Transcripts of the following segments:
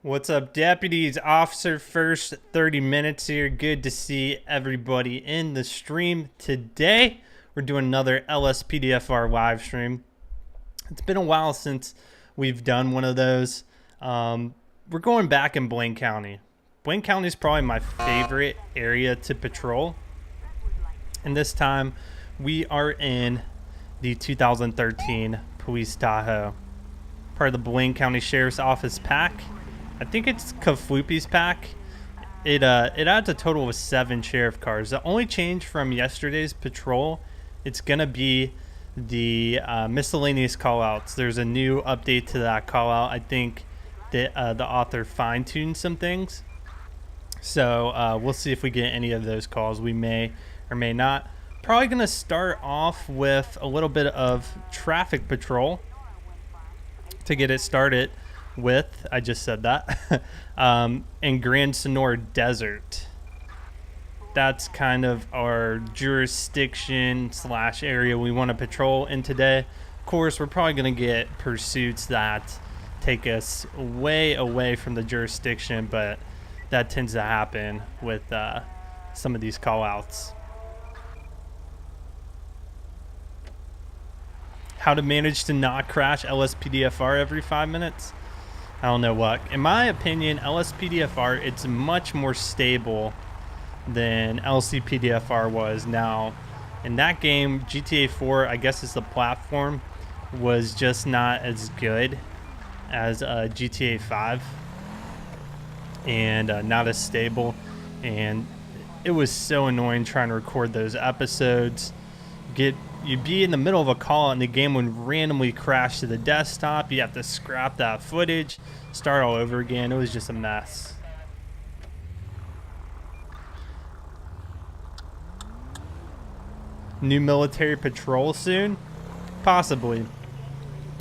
What's up, deputies? Officer first 30 minutes here. Good to see everybody in the stream today. We're doing another LSPDFR live stream. It's been a while since we've done one of those. We're going back in Blaine County. Blaine County is probably my favorite area to patrol. And this time we are in the 2013 Police Tahoe, part of the Blaine County Sheriff's Office pack. I think it's Kafloopy's pack. It adds a total of 7 sheriff cars. The only change from yesterday's patrol, it's gonna be the miscellaneous callouts. There's a new update to that callout. I think that the author fine-tuned some things. So we'll see if we get any of those calls. We may or may not. Probably gonna start off with a little bit of traffic patrol to get it started with, I just said that, in Grand Senora Desert. That's kind of our jurisdiction / area we want to patrol in today. Of course, we're probably going to get pursuits that take us way away from the jurisdiction, but that tends to happen with some of these call-outs. How to manage to not crash LSPDFR every 5 minutes? I don't know what. In my opinion, LSPDFR, it's much more stable than LCPDFR was. Now, in that game, GTA 4, I guess it's the platform, was just not as good as GTA 5 and not as stable. And it was so annoying trying to record those episodes. You'd be in the middle of a call and the game would randomly crash to the desktop. You have to scrap that footage, start all over again. It was just a mess. New military patrol soon? Possibly.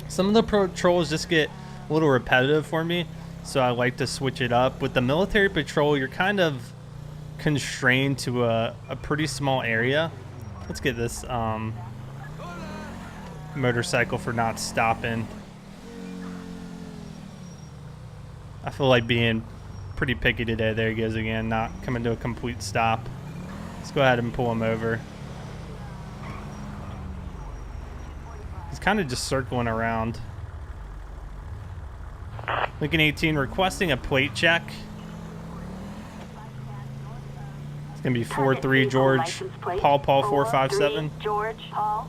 Some of the patrols just get a little repetitive for me, so I like to switch it up. With the military patrol, you're kind of constrained to a pretty small area. Let's get this motorcycle for not stopping. I feel like being pretty picky today. There he goes again, not coming to a complete stop. Let's go ahead and pull him over. He's kind of just circling around. Lincoln 18 requesting a plate check. It's gonna be 43 George Paul 457. George Paul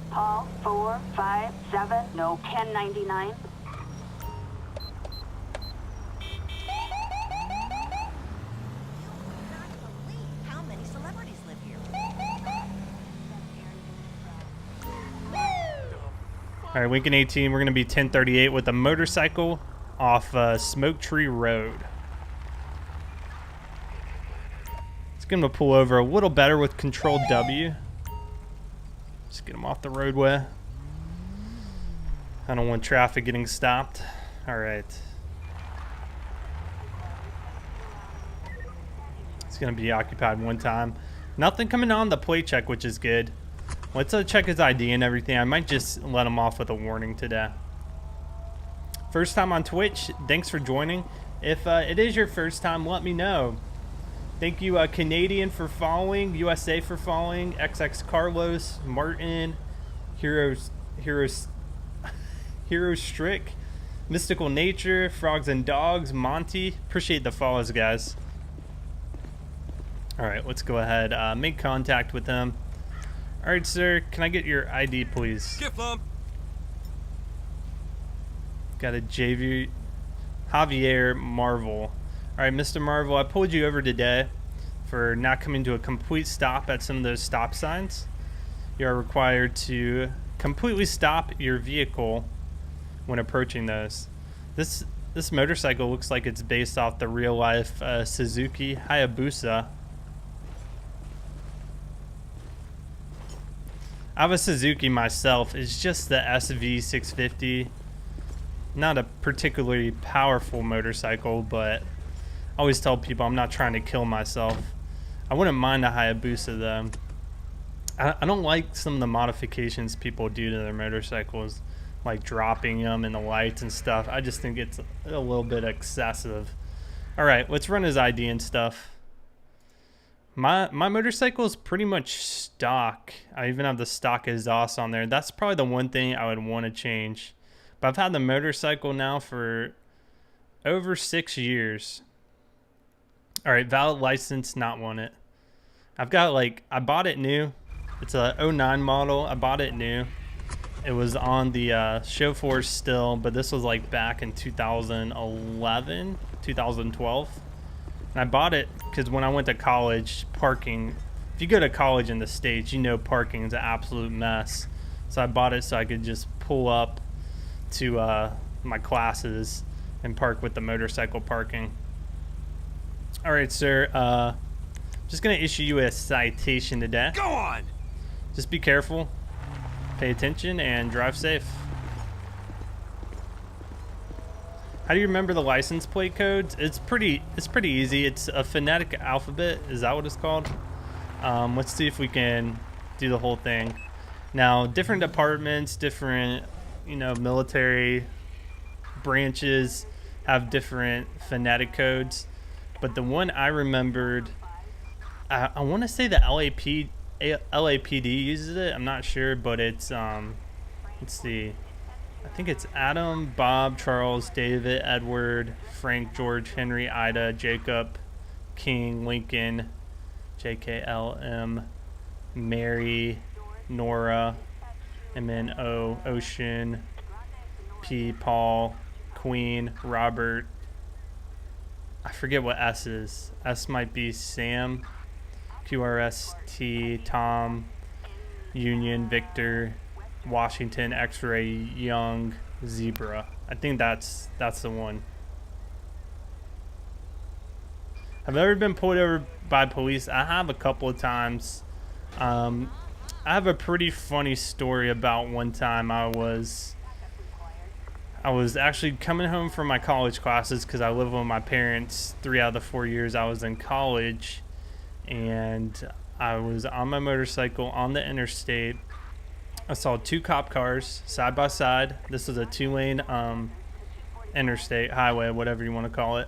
457. No 1099. How many celebrities live here? All right, Lincoln 18. We're gonna be 1038 with a motorcycle off Smoke Tree Road. Going to pull over a little better with Control W. Just get him off the roadway. I don't want traffic getting stopped. All right. It's going to be occupied one time. Nothing coming on the plate check, which is good. Let's check his ID and everything. I might just let him off with a warning today. First time on Twitch, thanks for joining. If it is your first time, let me know. Thank you, Canadian, for following, USA for following, XX Carlos, Martin, Heroes Strick, Mystical Nature, Frogs and Dogs, Monty. Appreciate the follows, guys. All right, let's go ahead, make contact with them. All right, sir, can I get your ID, please? Got a Javier Marvel. All right, Mr. Marvel, I pulled you over today for not coming to a complete stop at some of those stop signs. You are required to completely stop your vehicle when approaching those. This motorcycle looks like it's based off the real-life Suzuki Hayabusa. I have a Suzuki myself. It's just the SV650. Not a particularly powerful motorcycle, but I always tell people I'm not trying to kill myself. I wouldn't mind a Hayabusa though. I don't like some of the modifications people do to their motorcycles, like dropping them in the lights and stuff. I just think it's a little bit excessive. All right, let's run his ID and stuff. My motorcycle is pretty much stock. I even have the stock exhaust on there. That's probably the one thing I would want to change. But I've had the motorcycle now for over 6 years. All right, valid license, not want it. I've got like, I bought it new. It's a 09 model. I bought it new. It was on the show force still, but this was like back in 2011, 2012. And I bought it because when I went to college, parking, if you go to college in the States, you know parking is an absolute mess. So I bought it so I could just pull up to my classes and park with the motorcycle parking. All right, sir. Just going to issue you a citation today. Go on! Just be careful, pay attention, and drive safe. How do you remember the license plate codes? It's pretty easy. It's a phonetic alphabet. Is that what it's called? Let's see if we can do the whole thing. Now, different departments, different, military branches have different phonetic codes. But the one I remembered, I want to say the LAPD uses it. I'm not sure, but it's let's see. I think it's Adam, Bob, Charles, David, Edward, Frank, George, Henry, Ida, Jacob, King, Lincoln, JKLM, Mary, Nora, MNO, Ocean, P, Paul, Queen, Robert. I forget what S is. S might be Sam, QRST, Tom, Union, Victor, Washington, X-ray, Young, Zebra. I think that's the one. Have I ever been pulled over by police? I have a couple of times. I have a pretty funny story about one time I was actually coming home from my college classes because I lived with my parents 3 out of the 4 years I was in college, and I was on my motorcycle on the interstate. I saw 2 cop cars side by side. This was a 2-lane interstate, highway, whatever you want to call it.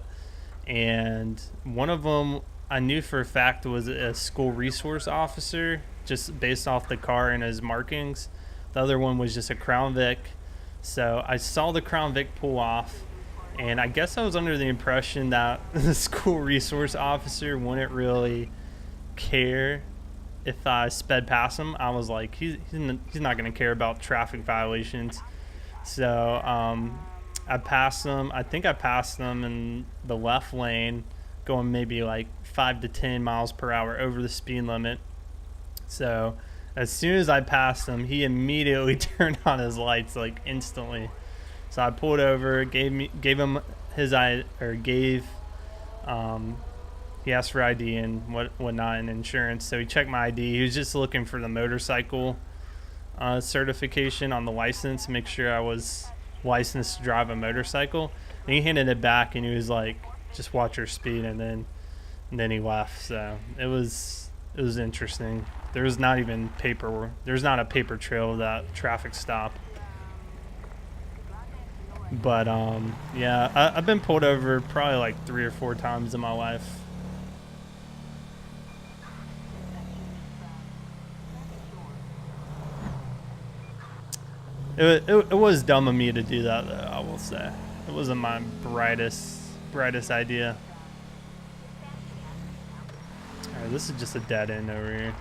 And one of them I knew for a fact was a school resource officer, just based off the car and his markings. The other one was just a Crown Vic. So I saw the Crown Vic pull off, and I guess I was under the impression that the school resource officer wouldn't really care if I sped past him. I was like, he's not going to care about traffic violations. So I passed him. I think I passed him in the left lane, going maybe like 5 to 10 miles per hour over the speed limit. So as soon as I passed him, he immediately turned on his lights, like instantly. So I pulled over, gave him his he asked for ID and whatnot and insurance. So he checked my ID. He was just looking for the motorcycle certification on the license, make sure I was licensed to drive a motorcycle. And he handed it back, and he was like, "Just watch your speed," and then he left. So it was interesting. There was not even paper. There's not a paper trail of that traffic stop. But yeah, I've been pulled over probably like 3 or 4 times in my life. It was dumb of me to do that, though, I will say. It wasn't my brightest idea. Alright, this is just a dead end over here.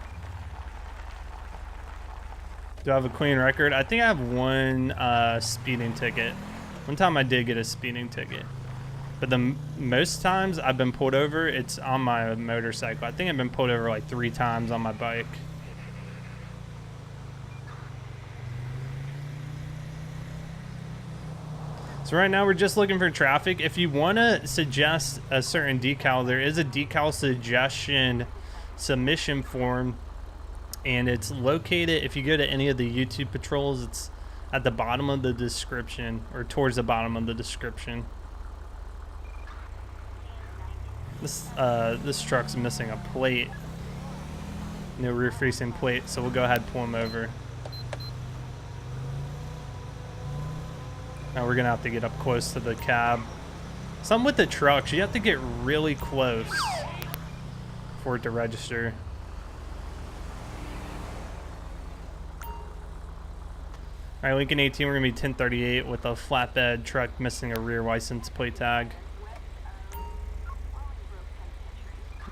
Do I have a clean record? I think I have one speeding ticket. One time I did get a speeding ticket. But the most times I've been pulled over, it's on my motorcycle. I think I've been pulled over like 3 times on my bike. So right now we're just looking for traffic. If you want to suggest a certain decal, there is a decal suggestion submission form, and it's located, if you go to any of the YouTube patrols, it's at the bottom of the description, or towards the bottom of the description. This truck's missing a plate. No rear facing plate, so we'll go ahead and pull him over. Now we're gonna have to get up close to the cab Some with the trucks, you have to get really close for it to register. Alright, Lincoln 18, we're going to be 1038 with a flatbed truck missing a rear license plate tag.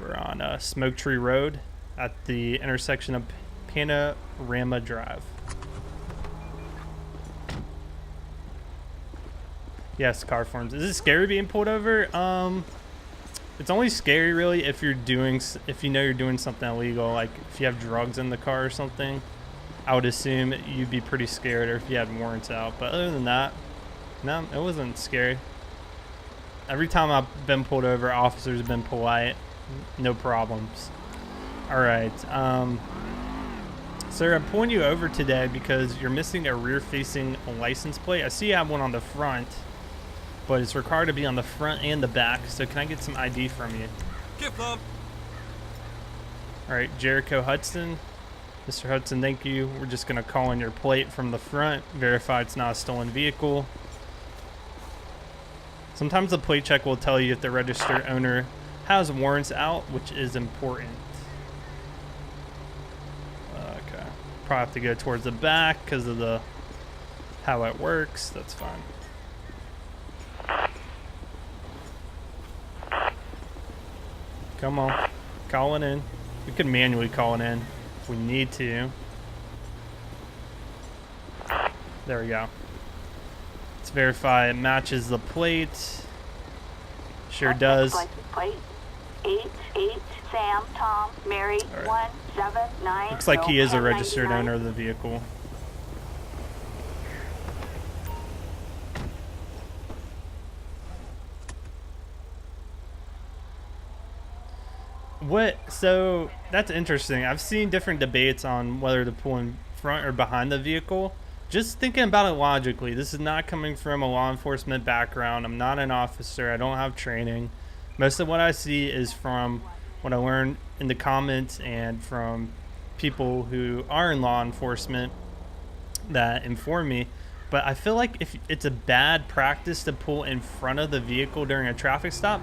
We're on Smoke Tree Road at the intersection of Panorama Drive. Yes, car forms. Is it scary being pulled over? It's only scary really if you know you're doing something illegal, like if you have drugs in the car or something. I would assume you'd be pretty scared, or if you had warrants out. But other than that, no, it wasn't scary. Every time I've been pulled over, officers have been polite, no problems. All right, sir, I'm pulling you over today because you're missing a rear-facing license plate. I see you have one on the front, but it's required to be on the front and the back. So can I get some ID from you? All right, Jericho Hudson. Mr. Hudson, thank you. We're just going to call in your plate from the front, verify it's not a stolen vehicle. Sometimes the plate check will tell you if the registered owner has warrants out, which is important. Okay. Probably have to go towards the back because of how it works. That's fine. Come on. Call it in. We could manually call it in. We need to. There we go. Let's verify it matches the plate. Sure does. Plate 88 Sam Tom Mary 179. Looks like he is a registered owner of the vehicle. So that's interesting. I've seen different debates on whether to pull in front or behind the vehicle. Just thinking about it logically, this is not coming from a law enforcement background. I'm not an officer. I don't have training. Most of what I see is from what I learned in the comments and from people who are in law enforcement that inform me. But I feel like if it's a bad practice to pull in front of the vehicle during a traffic stop,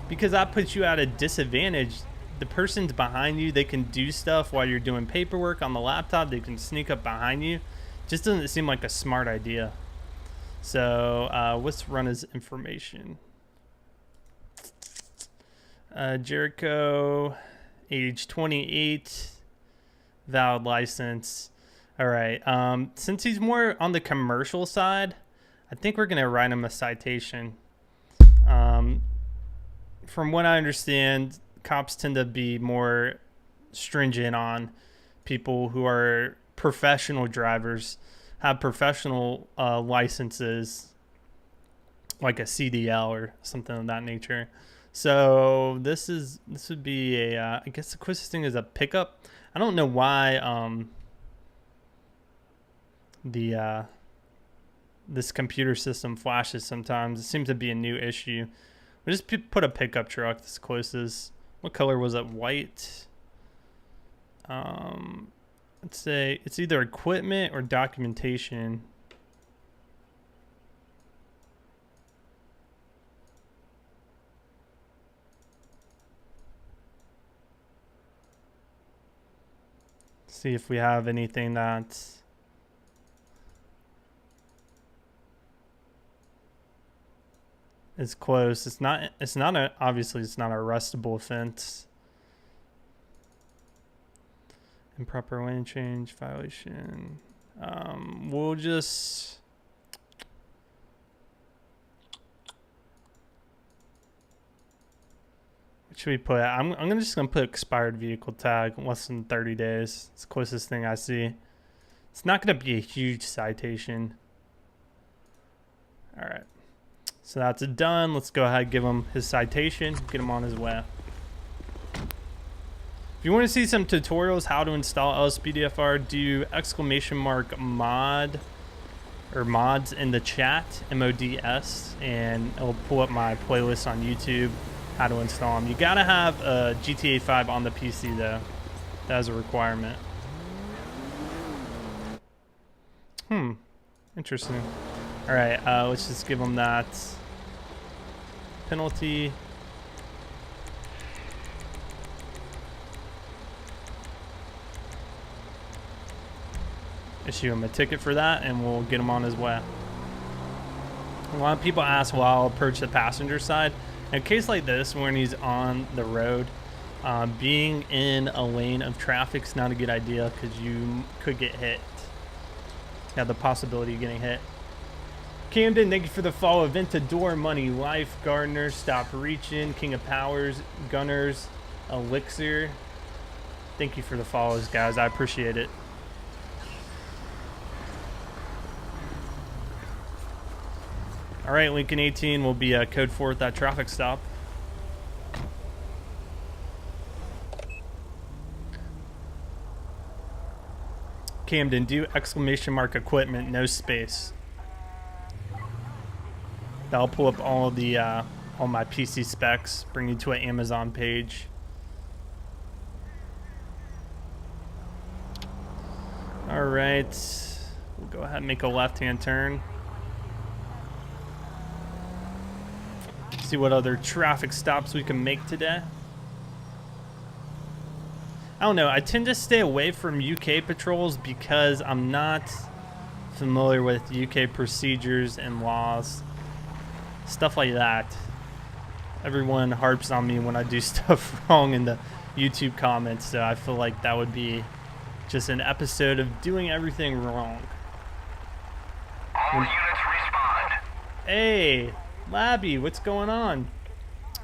because that puts you at a disadvantage. The person's behind you, they can do stuff while you're doing paperwork on the laptop, they can sneak up behind you. Just doesn't seem like a smart idea. So let's run his information. Jericho, age 28, valid license. All right, since he's more on the commercial side, I think we're gonna write him a citation. From what I understand, cops tend to be more stringent on people who are professional drivers, have professional licenses, like a CDL or something of that nature. So this would be a I guess the closest thing is a pickup. I don't know why this computer system flashes sometimes. It seems to be a new issue. We just put a pickup truck that's closest. What color was it? White. Let's say it's either equipment or documentation. See if we have anything that's is close. Obviously it's not a arrestable offense. Improper lane change violation. We'll just what should we put? I'm just gonna put expired vehicle tag, less than 30 days. It's the closest thing I see. It's not gonna be a huge citation. All right. So that's done. Let's go ahead and give him his citation, get him on his way. If you want to see some tutorials how to install LSPDFR, do !mod or mods in the chat, MODS, and it'll pull up my playlist on YouTube, how to install them. You gotta have a GTA 5 on the PC though. That is a requirement. Interesting. All right, let's just give them that. penalty. Issue him a ticket for that, and we'll get him on his way. A lot of people ask why I'll approach the passenger side. In a case like this, when he's on the road, being in a lane of traffic is not a good idea because you could get hit. You have the possibility of getting hit. Camden, thank you for the follow. Ventador, Money Life, Gardner, Stop Reaching, King of Powers, Gunners, Elixir. Thank you for the follows, guys. I appreciate it. All right, Lincoln 18 will be code 4 at that traffic stop. Camden, do exclamation mark equipment, no space. That'll pull up all the all my PC specs, bring you to an Amazon page. All right, we'll go ahead and make a left-hand turn. See what other traffic stops we can make today. I don't know, I tend to stay away from UK patrols because I'm not familiar with UK procedures and laws. Stuff like that. Everyone harps on me when I do stuff wrong in the YouTube comments, so I feel like that would be just an episode of doing everything wrong. All units respond. Hey, Labby, what's going on?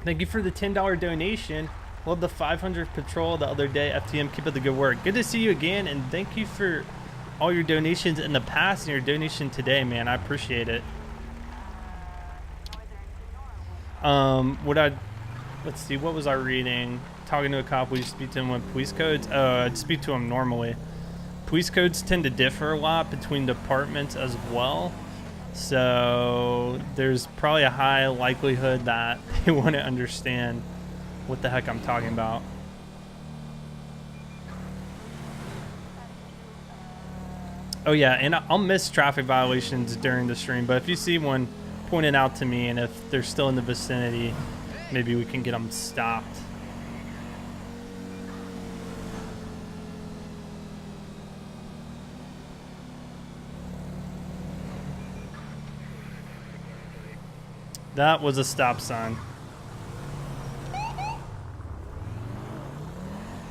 Thank you for the $10 donation. Love the 500 patrol the other day. FTM, keep up the good work. Good to see you again, and thank you for all your donations in the past and your donation today, man. I appreciate it. Let's see, what was I reading? Talking to a cop, would you speak to him with police codes? I'd speak to him normally. Police codes tend to differ a lot between departments as well. So there's probably a high likelihood that they wouldn't understand what the heck I'm talking about. Oh yeah, and I'll miss traffic violations during the stream, but if you see one, point it out to me, and if they're still in the vicinity, maybe we can get them stopped. That was a stop sign.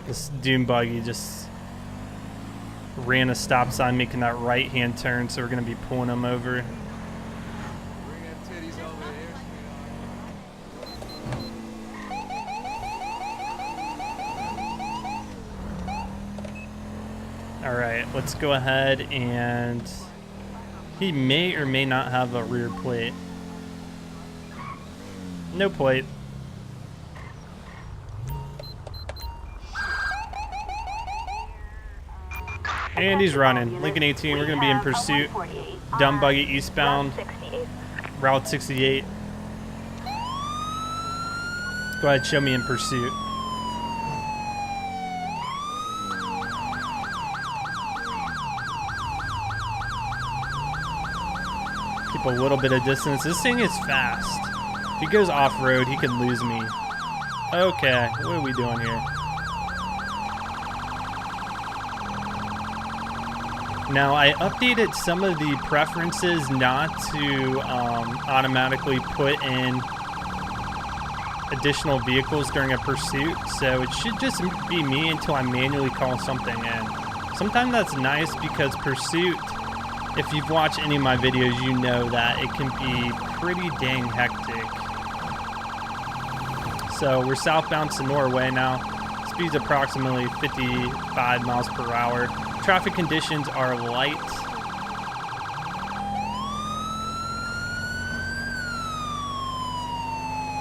This dune buggy just ran a stop sign making that right hand turn, so we're going to be pulling him over. Alright, let's go ahead, and he may or may not have a rear plate. No plate. And he's running. Lincoln 18, we're going to be in pursuit. Dumb buggy eastbound. Route 68. Go ahead, show me in pursuit. Keep a little bit of distance. This thing is fast. If he goes off-road, he could lose me. Okay, what are we doing here? Now, I updated some of the preferences not to automatically put in additional vehicles during a pursuit, so it should just be me until I manually call something in. Sometimes that's nice because pursuit, if you've watched any of my videos, you know that it can be pretty dang hectic. So we're southbound to Norway now. Speed's approximately 55 miles per hour. Traffic conditions are light.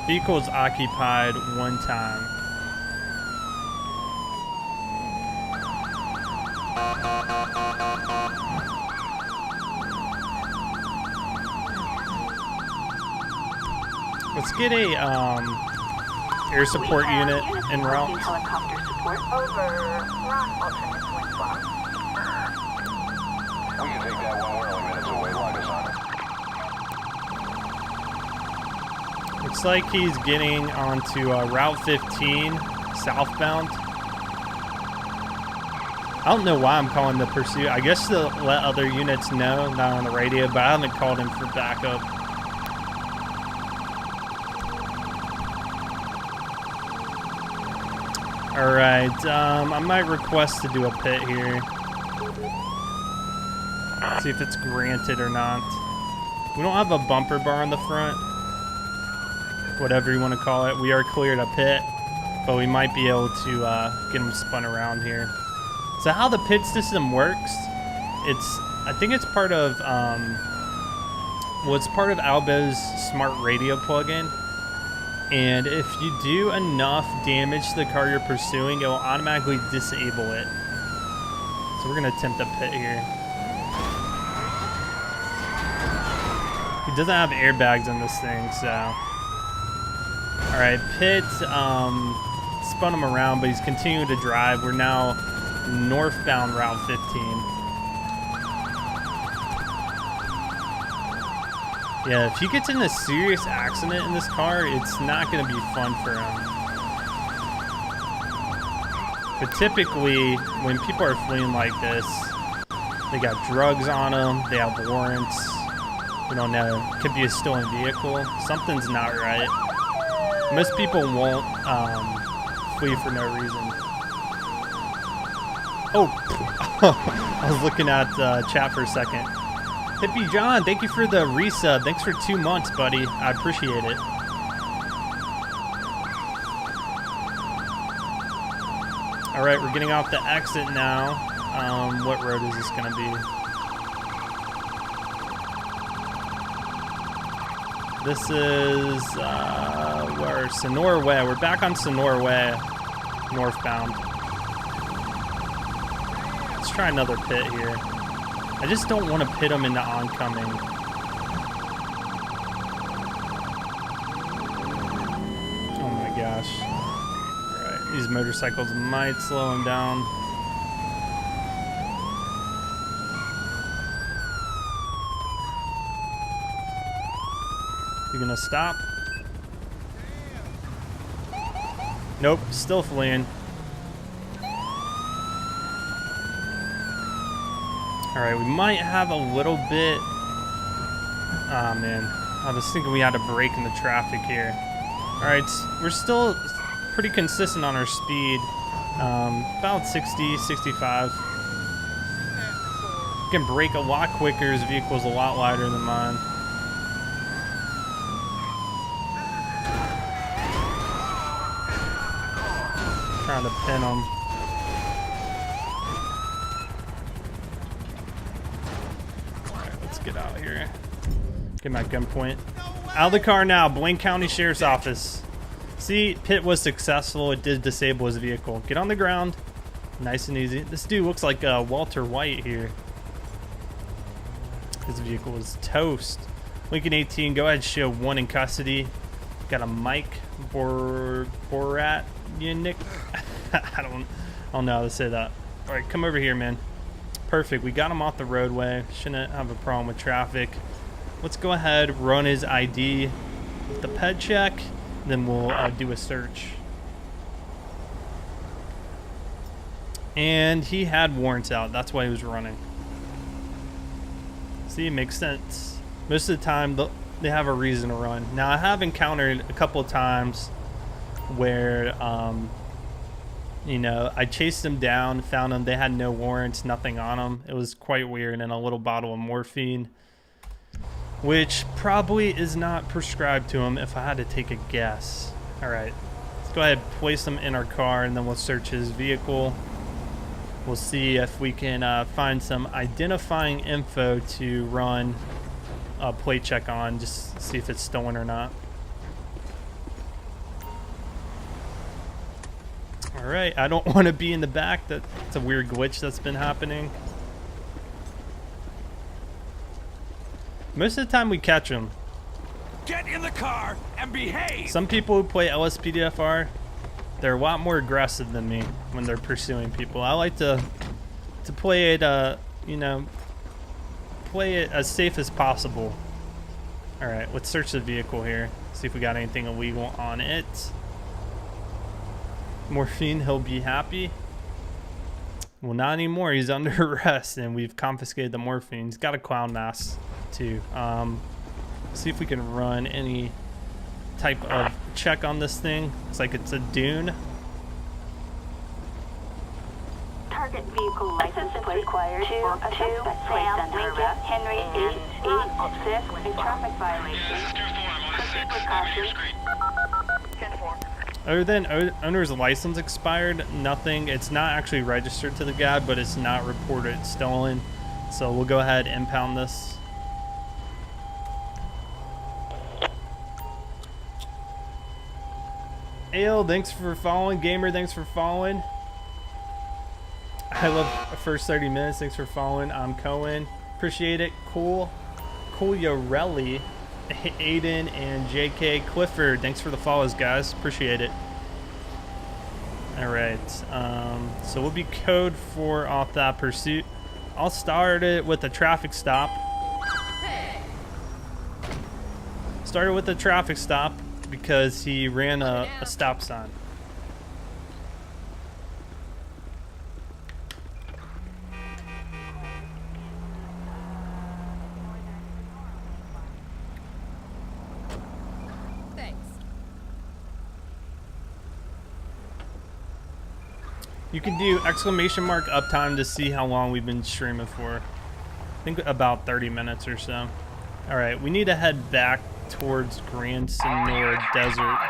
Vehicle is occupied one time. Let's get a air support unit en route. Helicopter support over. Ron, alternate twin spot. We can take that one. We're only minutes away. Log us on it. Looks like he's getting onto Route 15 southbound. I don't know why I'm calling the pursuit. I guess to let other units know, not on the radio, but I haven't called him for backup. Alright, I might request to do a pit here. See if it's granted or not. We don't have a bumper bar in the front. Whatever you want to call it. We are cleared a pit, but we might be able to get them spun around here. So how the pit system works, I think it's part of, well, it's part of Albo's smart radio plugin. And if you do enough damage to the car you're pursuing, it will automatically disable it. So we're gonna attempt a pit here. He doesn't have airbags on this thing, so. All right, pit, spun him around, but he's continuing to drive. We're now northbound Route 15. Yeah, if he gets in a serious accident in this car, it's not going to be fun for him. But typically, when people are fleeing like this, they got drugs on them, they have warrants. We don't know. It could be a stolen vehicle. Something's not right. Most people won't flee for no reason. Oh, I was looking at chat for a second. Hippie John, thank you for the resub. Thanks for 2 months, buddy. I appreciate it. All right, we're getting off the exit now. What road is this going to be? This is, where? Sonora Way. We're back on Sonora Way, northbound. Let's try another pit here. I just don't want to pit them into oncoming. Oh my gosh. Alright, these motorcycles might slow him down. You gonna stop? Nope, still fleeing. Alright, we might have a little bit. Ah, man. I was thinking we had a break in the traffic here. Alright, we're still pretty consistent on our speed. About 60, 65. You can brake a lot quicker. His vehicle's a lot lighter than mine. Trying to pin him. Get out of here. Get my gunpoint. Out of the car now. Blaine County Sheriff's Office. See, pit was successful. It did disable his vehicle. Get on the ground. Nice and easy. This dude looks like Walter White here. His vehicle was toast. Lincoln 18. Go ahead. Show 1 in custody. Got a Mike Borat. Nick. I don't know how to say that. All right, come over here, man. Perfect. We got him off the roadway. Shouldn't have a problem with traffic. Let's go ahead, run his ID with the ped check, then we'll do a search. And he had warrants out. That's why he was running. See, it makes sense. Most of the time, they have a reason to run. Now, I have encountered a couple of times where you know, I chased them down, found them. They had no warrants, nothing on them. It was quite weird, and a little bottle of morphine, which probably is not prescribed to them if I had to take a guess. All right, let's go ahead and place them in our car, and then we'll search his vehicle. We'll see if we can find some identifying info to run a plate check on, just see if it's stolen or not. All right, I don't want to be in the back. That's a weird glitch that's been happening. Most of the time we catch them. Get in the car and behave. Some people who play LSPDFR, they're a lot more aggressive than me when they're pursuing people. I like to play it, you know, play it as safe as possible. All right, let's search the vehicle here. See if we got anything illegal on it. Morphine, he'll be happy. Well, not anymore. He's under arrest, and we've confiscated the morphine. He's got a clown mask, too. See if we can run any type of check on this thing. Looks like it's a dune. Target vehicle license plate required for a suspect placed under arrest. Henry 886, a traffic violation. Proceed with caution. 10-4. Other than owner's license expired, nothing. It's not actually registered to the guy, but it's not reported stolen. So we'll go ahead and impound this. Ale, thanks for following. Gamer, thanks for following. I love the first 30 minutes. Thanks for following. I'm Cohen. Appreciate it. Cool. Coolyorelli, Aiden, and JK Clifford. Thanks for the follows, guys. Appreciate it. All right. So we'll be code 4 off that pursuit. I'll start it with a traffic stop. Started with a traffic stop because he ran a stop sign. You can do exclamation mark uptime to see how long we've been streaming for. I think about 30 minutes or so. All right, we need to head back towards Grand Senor Desert.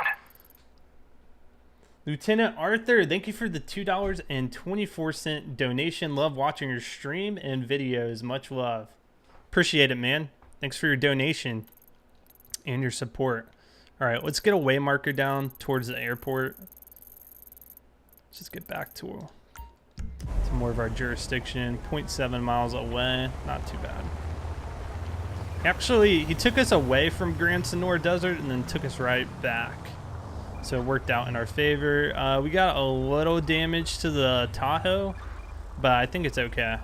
Lieutenant Arthur, thank you for the $2.24 donation. Love watching your stream and videos. Much love. Appreciate it, man. Thanks for your donation and your support. All right, let's get a way marker down towards the airport. Let's just get back to more of our jurisdiction. 0.7 miles away. Not too bad. Actually, he took us away from Grand Senor Desert and then took us right back. So it worked out in our favor. We got a little damage to the Tahoe, but I think it's okay.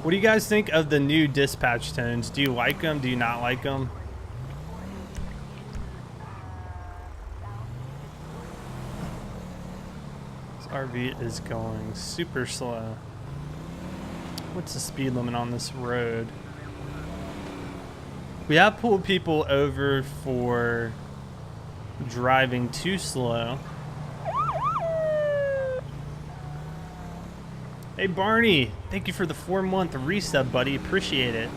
What do you guys think of the new dispatch tones? Do you like them? Do you not like them? This RV is going super slow. What's the speed limit on this road? We have pulled people over for driving too slow. Hey Barney, thank you for the 4-month resub, buddy. Appreciate it.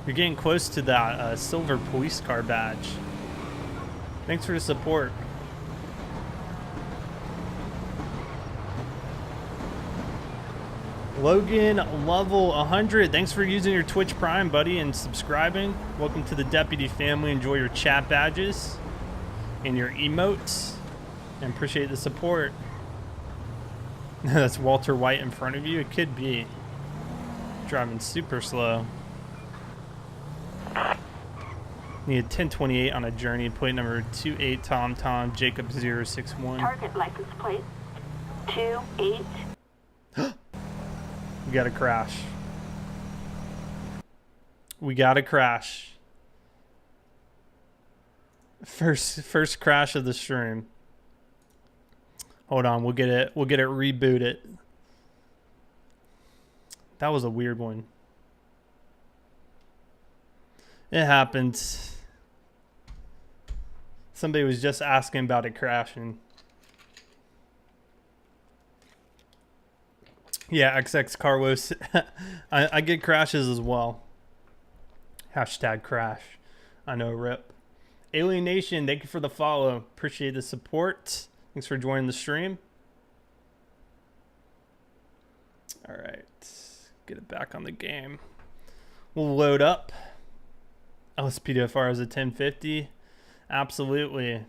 You're getting close to that silver police car badge. Thanks for the support. Logan level 100. Thanks for using your Twitch Prime, buddy, and subscribing. Welcome to the Deputy family. Enjoy your chat badges and your emotes, and appreciate the support. That's Walter White in front of you. It could be. Driving super slow. Need a 1028 on a journey. Plate number 28 Tom Tom Jacob 061. Target license plate 28. We got a crash. We got a crash. First crash of the stream. Hold on, we'll get it rebooted. That was a weird one. It happens. Somebody was just asking about it crashing. Yeah, XX Carlos. I get crashes as well. Hashtag crash. I know, rip. Alien Nation, thank you for the follow. Appreciate the support. Thanks for joining the stream. All right, get it back on the game. We'll load up. LSPDFR is a 1050. Absolutely.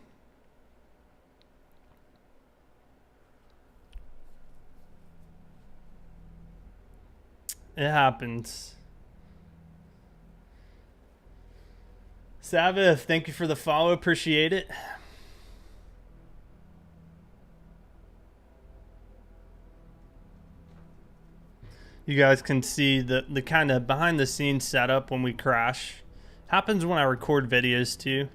It happens. Sabbath, thank you for the follow. Appreciate it. you guys can see the kind of behind the scenes setup when we crash. Happens when I record videos too.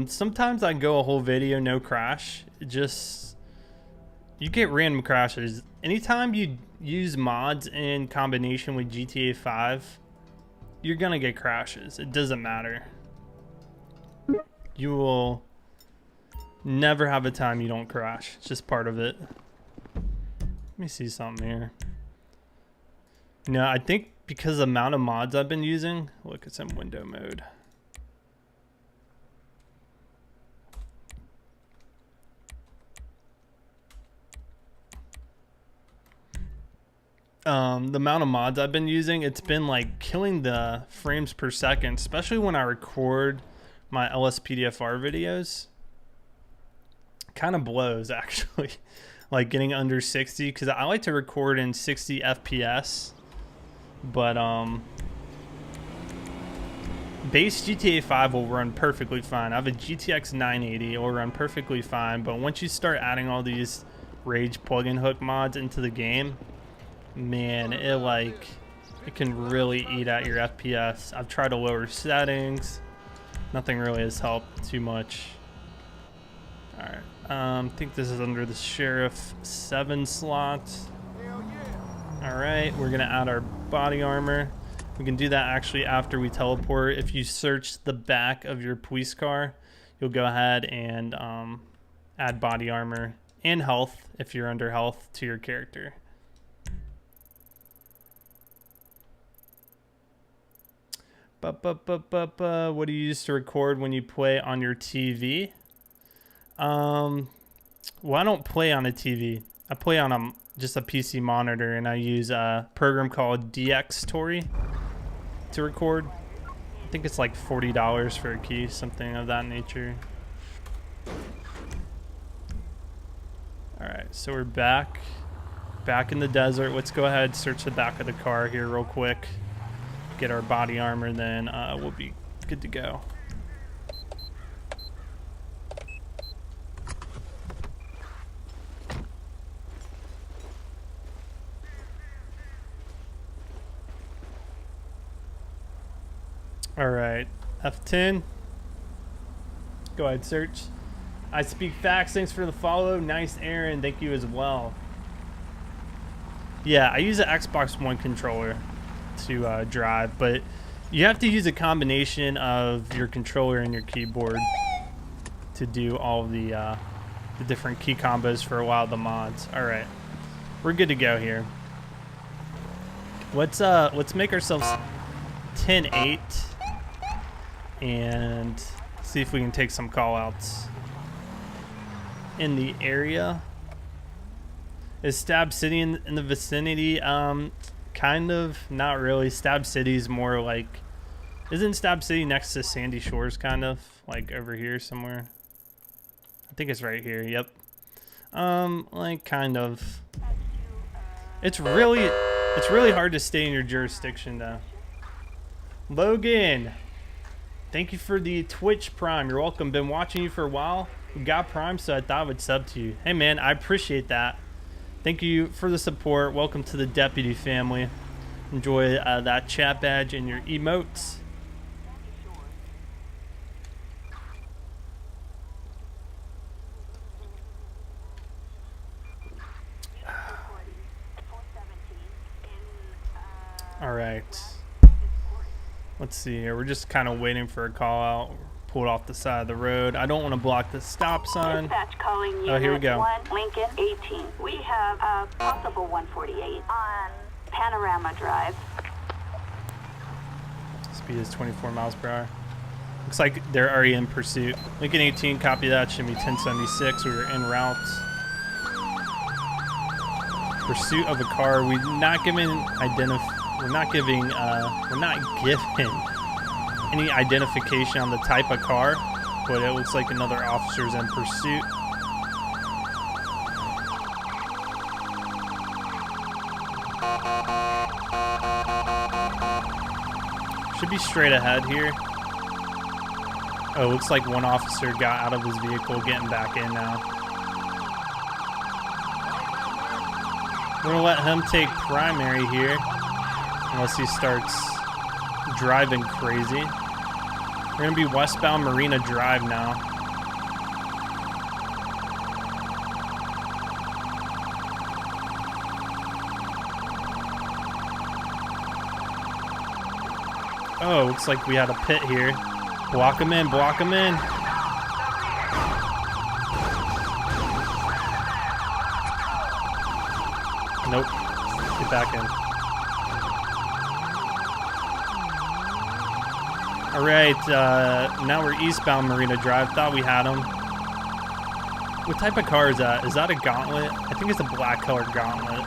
Sometimes I go a whole video no crash. You get random crashes. Anytime you use mods in combination with GTA 5, you're gonna get crashes. It doesn't matter. You will never have a time you don't crash. It's just part of it. Let me see something here. No, I think because of the amount of mods I've been using, look, it's in window mode. The amount of mods I've been using, it's been like killing the frames per second, especially when I record my LSPDFR videos. Kind of blows actually. Like getting under 60, because I like to record in 60 FPS, but base GTA 5 will run perfectly fine. I have a GTX 980, it will run perfectly fine, but once you start adding all these Rage plugin hook mods into the game, man, it can really eat at your FPS. I've tried to lower settings, nothing really has helped too much. All right. I think this is under the Sheriff 7 slot. Alright, we're going to add our body armor. We can do that actually after we teleport. If you search the back of your police car, you'll go ahead and add body armor and health, if you're under health, to your character. What do you use to record when you play on your TV? Well, I don't play on a TV. I play on just a PC monitor, and I use a program called DxTory to record. I think it's like $40 for a key, something of that nature. Alright, so we're back in the desert. Let's go ahead and search the back of the car here real quick. Get our body armor, then we'll be good to go. All right, F10. Go ahead, search. I speak facts. Thanks for the follow. Nice, Aaron. Thank you as well. Yeah, I use an Xbox One controller to drive, but you have to use a combination of your controller and your keyboard to do all the different key combos for a while of the mods. All right, we're good to go here. Let's make ourselves 10-8 and see if we can take some call outs in the area. Is Stab City in the vicinity? Kind of, not really. Stab City's more like, isn't Stab City next to Sandy Shores, kind of like over here somewhere? I think it's right here. Yep. Like kind of. It's really hard to stay in your jurisdiction though. Logan, thank you for the Twitch Prime. You're welcome. Been watching you for a while. We got Prime, so I thought I would sub to you. Hey man, I appreciate that. Thank you for the support. Welcome to the Deputy family. Enjoy that chat badge and your emotes. All right. Let's see here. We're just kind of waiting for a call out. Pulled off the side of the road. I don't want to block the stop sign. Dispatch calling Oh, here we go. 1 Lincoln 18. We have a possible 148 on Panorama Drive. Speed is 24 miles per hour. Looks like they're already in pursuit. Lincoln 18, copy that. Should be 1076. We were en route. Pursuit of a car. We're not giving any identification on the type of car, but it looks like another officer's in pursuit. Should be straight ahead here. Oh, looks like one officer got out of his vehicle, getting back in now. We're gonna let him take primary here, unless he starts driving crazy. We're gonna be westbound Marina Drive now. Oh, looks like we had a pit here. Block him in, block him in. Nope. Get back in. Alright, now we're eastbound Marina Drive. Thought we had him. What type of car is that? Is that a Gauntlet? I think it's a black colored Gauntlet.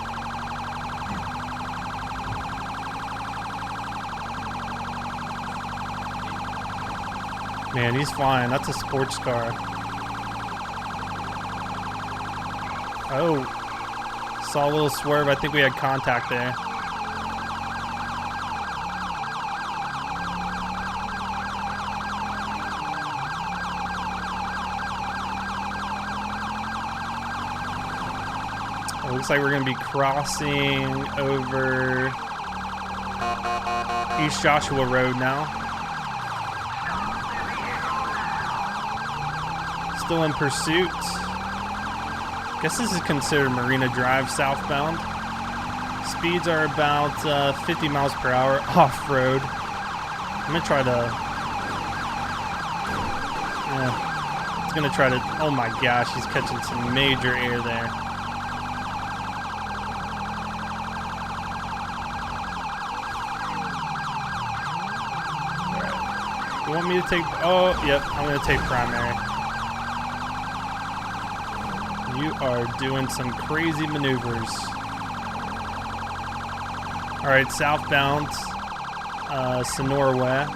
Man, he's flying. That's a sports car. Oh. Saw a little swerve. I think we had contact there. It looks like we're going to be crossing over East Joshua Road now. Still in pursuit. Guess this is considered Marina Drive southbound. Speeds are about 50 miles per hour off-road. I'm gonna try to... it's gonna try to... Oh my gosh, he's catching some major air there. Alright. You want me to take... Oh, yep, I'm gonna take primary. You are doing some crazy maneuvers. All right, southbound, Sonora Way.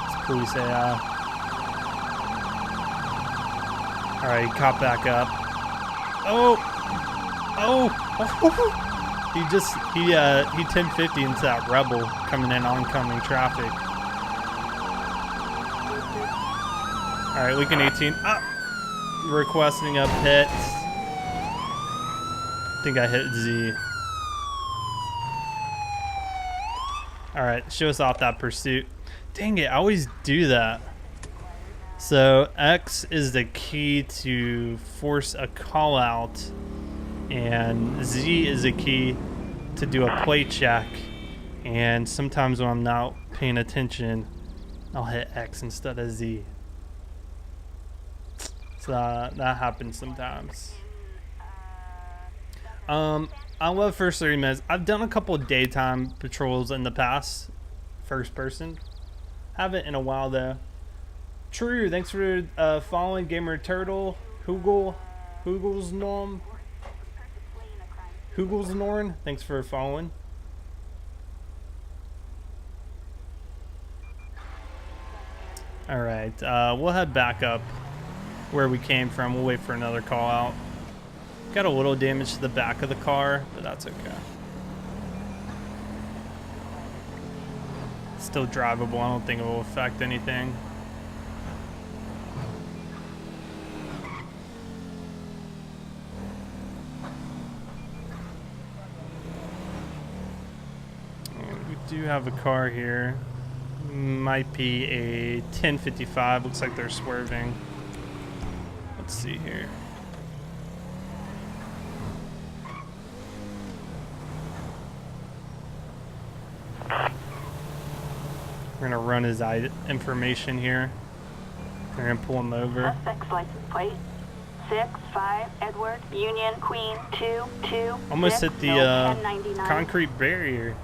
It's police AI. All right, cop back up. Oh, he 1050 into that Rebel coming in oncoming traffic. All right, Lincoln 18. Requesting a pit. I think I hit Z. All right, show us off that pursuit. Dang it, I always do that. So X is the key to force a call out, and Z is the key to do a plate check. And sometimes when I'm not paying attention, I'll hit X instead of Z. So that happens sometimes. I love first 30 minutes. I've done a couple of daytime patrols in the past, first person. Haven't in a while though. True, thanks for following Gamer Turtle. Hugel's Norm. Thanks for following. All right, we'll head back up where we came from. We'll wait for another call out. Got a little damage to the back of the car, but that's okay. Still drivable. I don't think it will affect anything. We do have a car here. Might be a 1055. Looks like they're swerving. Let's see here. We're gonna run his information here. We're gonna pull him over. Suspect's license plate 65 Edward Union Queen 22. Almost hit the concrete barrier.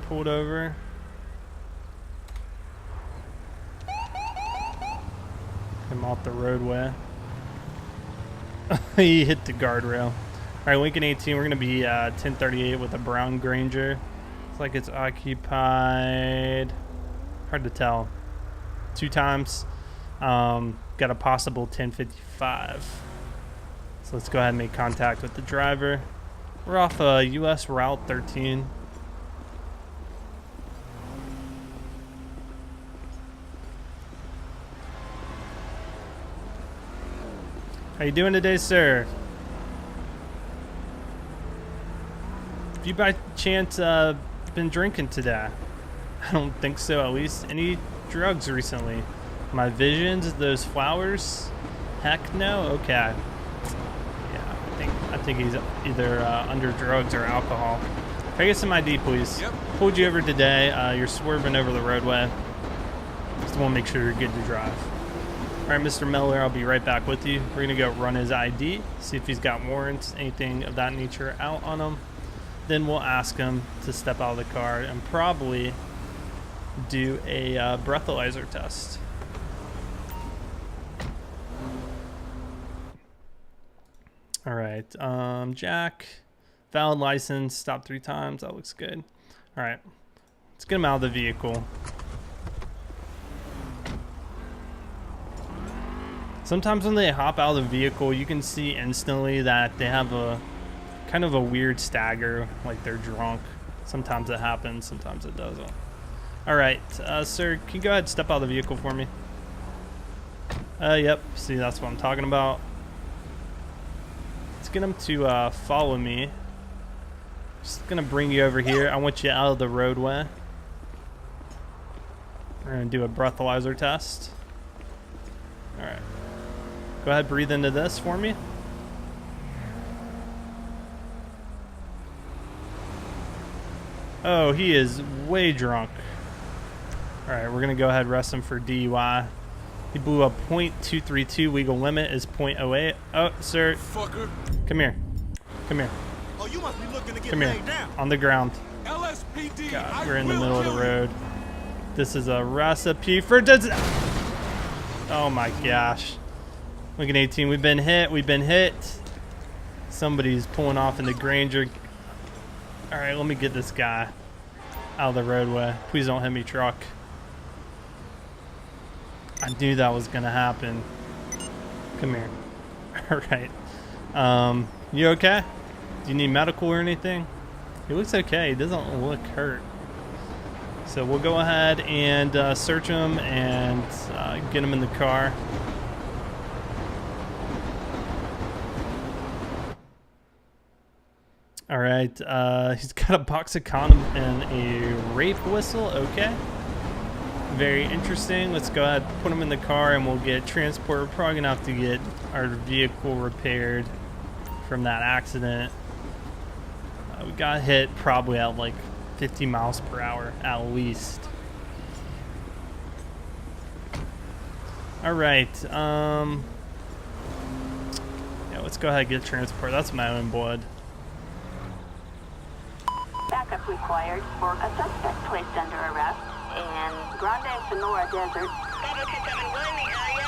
Pulled over. Him off the roadway. He hit the guardrail. All right, Lincoln 18. We're gonna be 1038 with a brown Granger. Looks like it's occupied. Hard to tell. 2 times. Got a possible 1055. So let's go ahead and make contact with the driver. We're off US Route 13. How you doing today, sir? Have you by chance been drinking today? I don't think so, at least. Any drugs recently? My visions, those flowers? Heck no? Okay. Yeah, I think he's either under drugs or alcohol. Can I get some ID, please? Yep. Pulled you over today. You're swerving over the roadway. Just want to make sure you're good to drive. All right, Mr. Miller, I'll be right back with you. We're going to go run his ID, see if he's got warrants, anything of that nature out on him. Then we'll ask him to step out of the car and probably do a breathalyzer test. All right, Jack, valid license, stopped 3 times. That looks good. All right, let's get him out of the vehicle. Sometimes when they hop out of the vehicle, you can see instantly that they have a kind of a weird stagger, like they're drunk. Sometimes it happens, sometimes it doesn't. All right, sir, can you go ahead and step out of the vehicle for me? Yep, see, that's what I'm talking about. Let's get him to follow me. Just gonna bring you over here. I want you out of the roadway. We're gonna do a breathalyzer test. All right. Go ahead, breathe into this for me. Oh, he is way drunk. All right, we're gonna go ahead and arrest him for DUI. He blew a .232. Legal limit is .08. Oh, sir. Fucker. Come here. Come here. Oh, you must be looking to get Come here. laid down. On the ground. LSPD. God, we're in the middle of the road. This is a recipe for oh my gosh. Look at 18. We've been hit. We've been hit. Somebody's pulling off in the Granger. All right, let me get this guy out of the roadway. Please don't hit me, truck. I knew that was gonna happen. Come here. All right. You okay? Do you need medical or anything? He looks okay. He doesn't look hurt. So we'll go ahead and search him and get him in the car. All right, he's got a box of condoms and a rape whistle. Okay, very interesting. Let's go ahead and put him in the car and we'll get transport. We're probably gonna have to get our vehicle repaired from that accident. We got hit probably at like 50 miles per hour at least. All right, yeah, let's go ahead and get transport. That's my own blood. Backup required for a suspect placed under arrest in Grande Sonora Desert. 5027, we're in the area.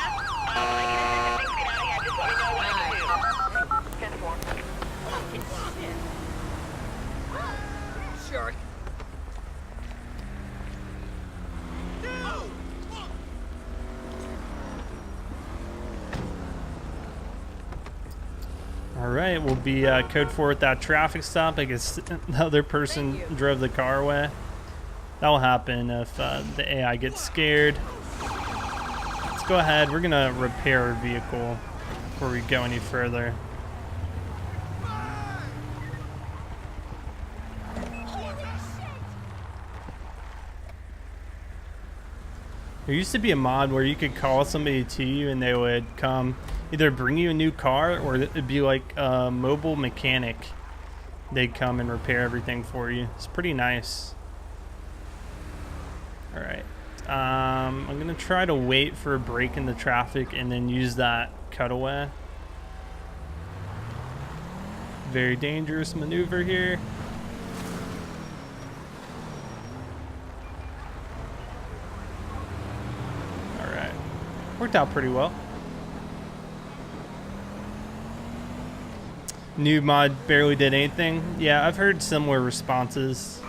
I can assist if things get out of hand. Just let me know what I can do. 10-4. Sure. All right, we'll be code 4 at that traffic stop. I guess the other person drove the car away. That'll happen if the AI gets scared. Let's go ahead. We're gonna repair our vehicle before we go any further. There used to be a mod where you could call somebody to you and they would come either bring you a new car or it'd be like a mobile mechanic. They'd come and repair everything for you. It's pretty nice. All right. I'm going to try to wait for a break in the traffic and then use that cutaway. Very dangerous maneuver here. Worked out pretty well. New mod barely did anything. Yeah, I've heard similar responses.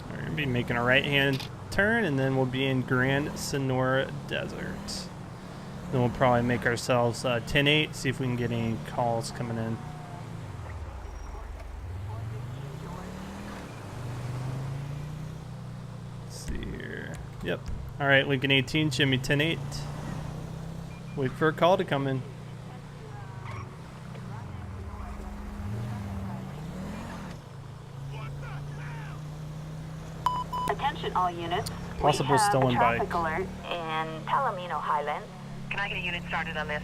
We're gonna be making a right-hand turn, and then we'll be in Grand Senora Desert. Then we'll probably make ourselves 10-8, see if we can get any calls coming in. Yep. All right, Lincoln 18, Jimmy 10-8. Wait for a call to come in. Attention all units. Possible We have stolen a traffic bike. alert in Palomino Highlands. Can I get a unit started on this?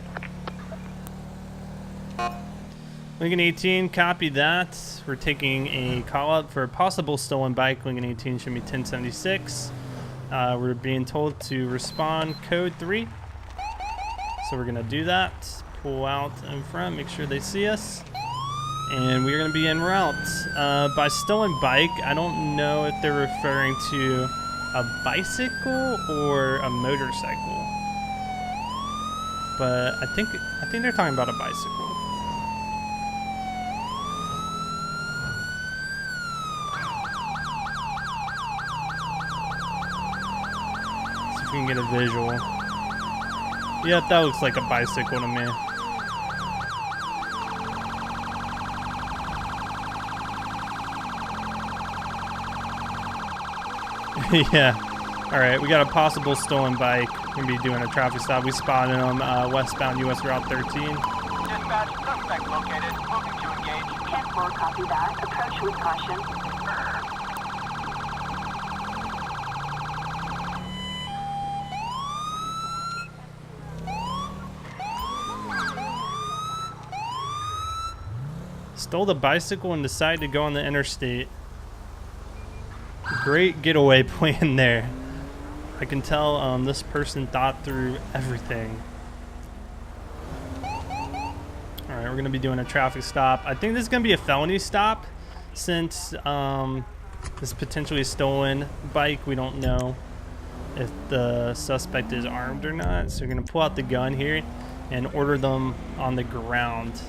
Lincoln 18, copy that. We're taking a call out for a possible stolen bike. Lincoln 18 should be 1076. We're being told to respond code 3. So we're gonna do that. Pull out in front, make sure they see us. And we're gonna be en route. By stolen bike, I don't know if they're referring to a bicycle or a motorcycle. But I think they're talking about a bicycle. See if we can get a visual. Yep, that looks like a bicycle to me. Yeah. All right, we got a possible stolen bike. We're gonna be doing a traffic stop. We spotted them westbound US Route 13. Dispatch, suspect located. Moving to engage. 10-4, copy that. Approach with caution. Stole the bicycle and decided to go on the interstate. Great getaway plan there. I can tell this person thought through everything. Alright, we're going to be doing a traffic stop. I think this is going to be a felony stop since this is potentially a stolen bike. We don't know if the suspect is armed or not. So we're going to pull out the gun here and order them on the ground.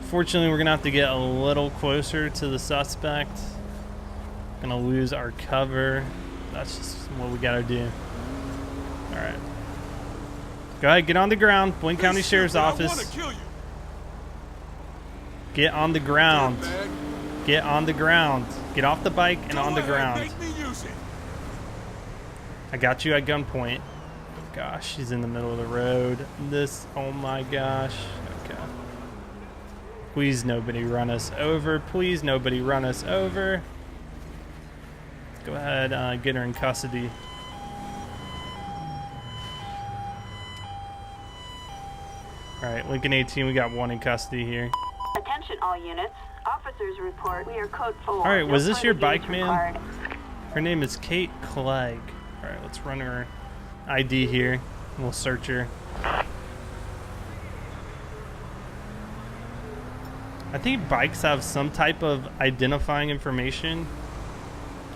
Fortunately, we're going to have to get a little closer to the suspect. Gonna lose our cover. That's just what we gotta do. Alright. Go ahead, get on the ground. Blaine County Sheriff's Office. Get on the ground. Get on the ground. Get off the bike and on the ground. I got you at gunpoint. Gosh, she's in the middle of the road. Oh my gosh. Okay. Please nobody run us over. Please nobody run us over. Go ahead, get her in custody. Alright, Lincoln 18, we got one in custody here. Attention all units. Officers report we are code 4. Alright, was this your bike, engagement man? required. Her name is Kate Clegg. Alright, let's run her ID here. And we'll search her. I think bikes have some type of identifying information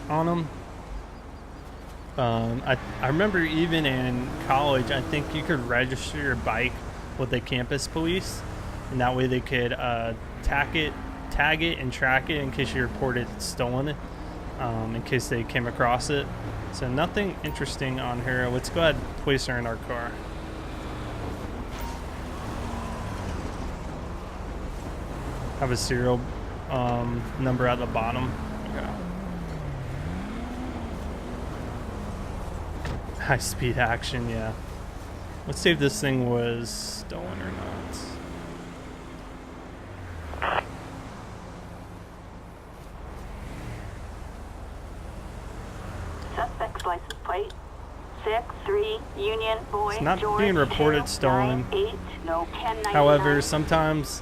on them. I remember even in college, I think you could register your bike with the campus police, and that way they could tag it, and track it in case you reported stolen, in case they came across it. So nothing interesting on her. Let's go ahead and place her in our car. Have a serial number at the bottom. Okay. High speed action, yeah. Let's see if this thing was stolen or not. Suspect's license plate 6-3 Union Boy. It's not George, being reported 2, stolen. 9, 8, no 1099. However, sometimes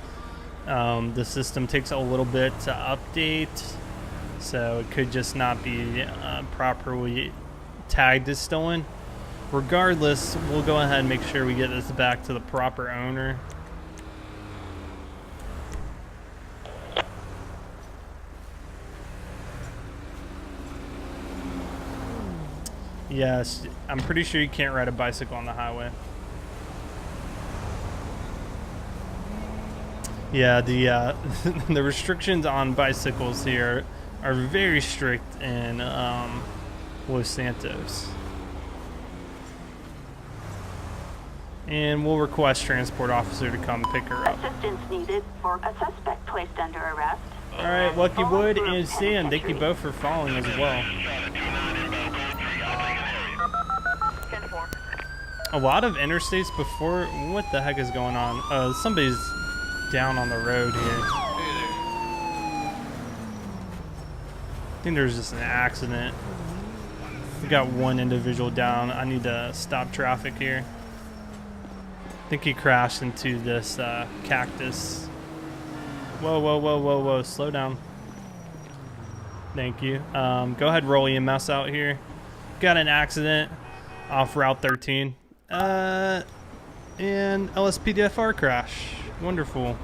the system takes a little bit to update, so it could just not be properly tagged as stolen. Regardless, we'll go ahead and make sure we get this back to the proper owner. Yes, I'm pretty sure you can't ride a bicycle on the highway. Yeah, the the restrictions on bicycles here are very strict in Los Santos. And we'll request transport officer to come pick her up. Assistance needed for a suspect placed under arrest. All right, Lucky Wood Bolingbrook and Sam, thank you Penitentiary. both for following as well. 10-4. A lot of interstates before. What the heck is going on? Somebody's down on the road here. I think there's just an accident. We got one individual down. I need to stop traffic here. I think he crashed into this cactus. Whoa, whoa, whoa, whoa, whoa. Slow down. Thank you. Go ahead, roll EMS out here. Got an accident off Route 13. And LSPDFR crash. Wonderful.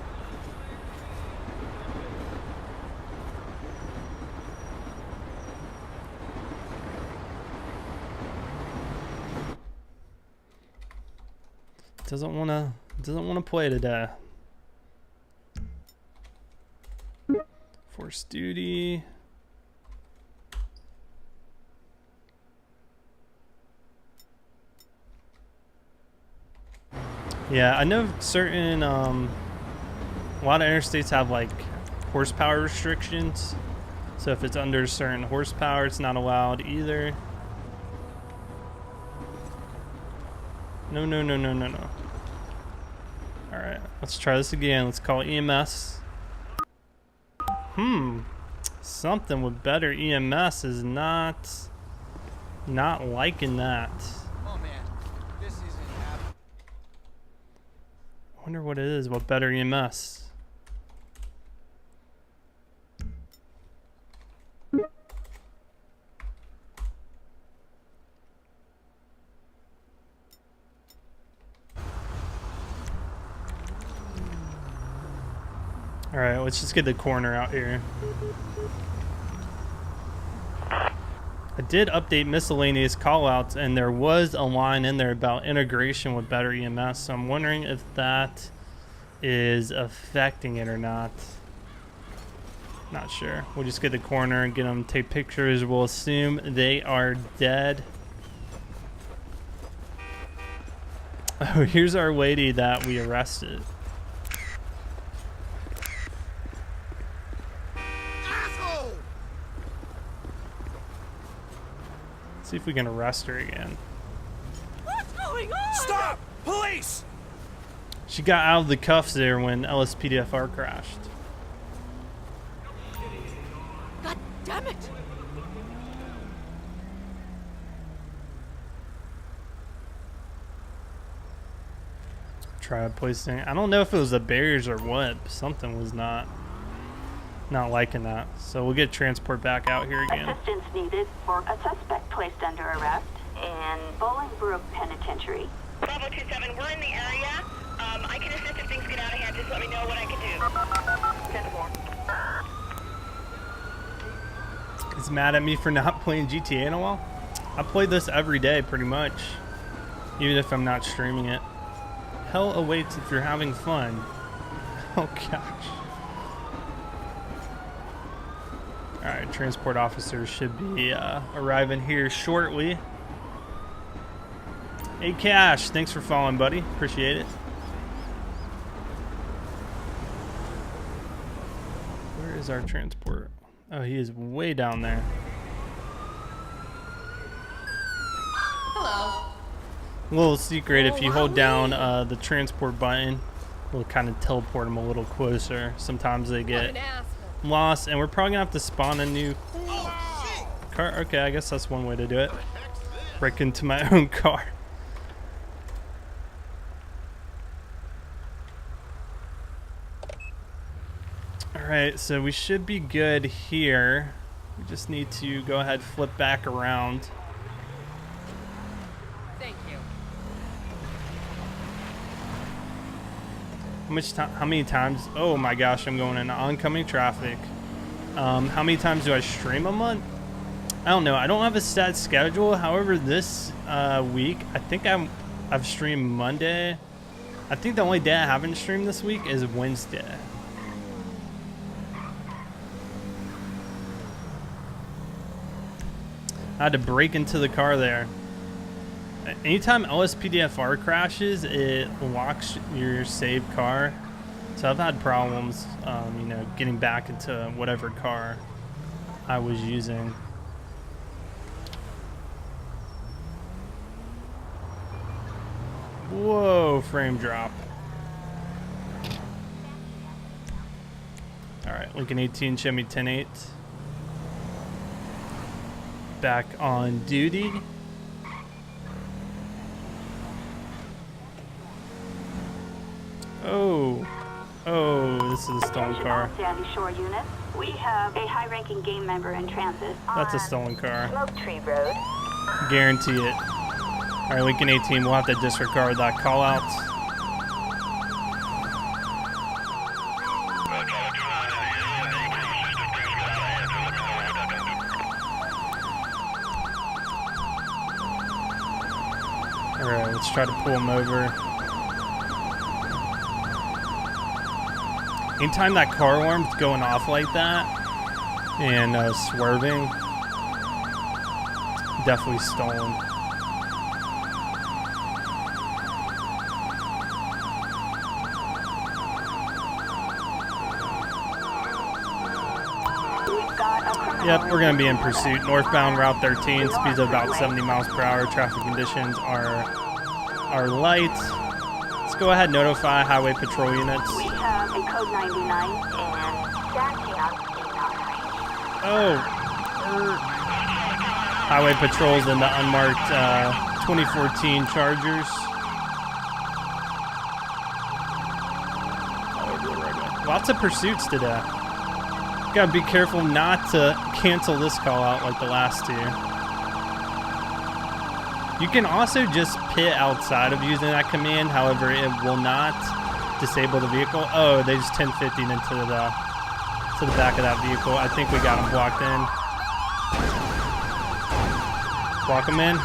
Doesn't wanna play today. Force duty. Yeah, I know certain a lot of interstates have like horsepower restrictions. So if it's under a certain horsepower, it's not allowed either. No, no, no, no, no, no. All right, let's try this again. Let's call EMS. Something with better EMS is not liking that. Oh man, this isn't happening. I wonder what it is with better EMS. All right, let's just get the corner out here. I did update miscellaneous callouts, and there was a line in there about integration with better EMS. So I'm wondering if that is affecting it or not. Not sure. We'll just get the corner and get them to take pictures. We'll assume they are dead. Oh, here's our lady that we arrested. Asshole! See if we can arrest her again. What's going on? Stop! Police! She got out of the cuffs there when LSPDFR crashed. God damn it! Try placing. I don't know if it was the barriers or what. But something was not liking that. So we'll get transport back out here again. Assistance needed for a suspect placed under arrest in Bolingbrook Penitentiary. Bravo 27, we're in the area. I can assist if things get out of hand. Just let me know what I can do. 10-4. He's mad at me for not playing GTA in a while. I play this every day pretty much, even if I'm not streaming it. Hell awaits if you're having fun. Oh gosh. Alright, transport officers should be arriving here shortly. Hey Cash, thanks for following, buddy. Appreciate it. Where is our transport? Oh, he is way down there. Hello. Little secret, if you hold down the transport button, it'll kind of teleport them a little closer. Sometimes they get lost, and we're probably gonna have to spawn a new car. Okay, I guess that's one way to do it. Break into my own car. Alright, so we should be good here. We just need to go ahead, flip back around. Thank you. How many times? Oh my gosh, I'm going into oncoming traffic. How many times do I stream a month? I don't know. I don't have a set schedule. However, this week, I think I've streamed Monday. I think the only day I haven't streamed this week is Wednesday. I had to break into the car there. Anytime LSPDFR crashes, it locks your saved car. So I've had problems, you know, getting back into whatever car I was using. Whoa, frame drop. All right, Lincoln 18, Chevy 10-8. Back on duty. Oh, this is a stolen car. Sandy Shore unit. We have a high-ranking game member in transit. That's a stolen car. Smoke Tree Road. Guarantee it. All right, Lincoln 18, we'll have to disregard that call out. All right, let's try to pull him over. Anytime that car alarm's going off like that and swerving, definitely stolen. Yep, we're going to be in pursuit. Northbound Route 13, speeds of about 70 miles per hour. Traffic conditions are light. Let's go ahead and notify highway patrol units. We have a code 99 and stacking up Highway patrols in the unmarked 2014 Chargers. Lots of pursuits today. Gotta be careful not to cancel this call out like the last two. You can also just pit outside of using that command. However, it will not disable the vehicle. Oh, they just 1050 into the back of that vehicle. I think we got them blocked in. Block them in.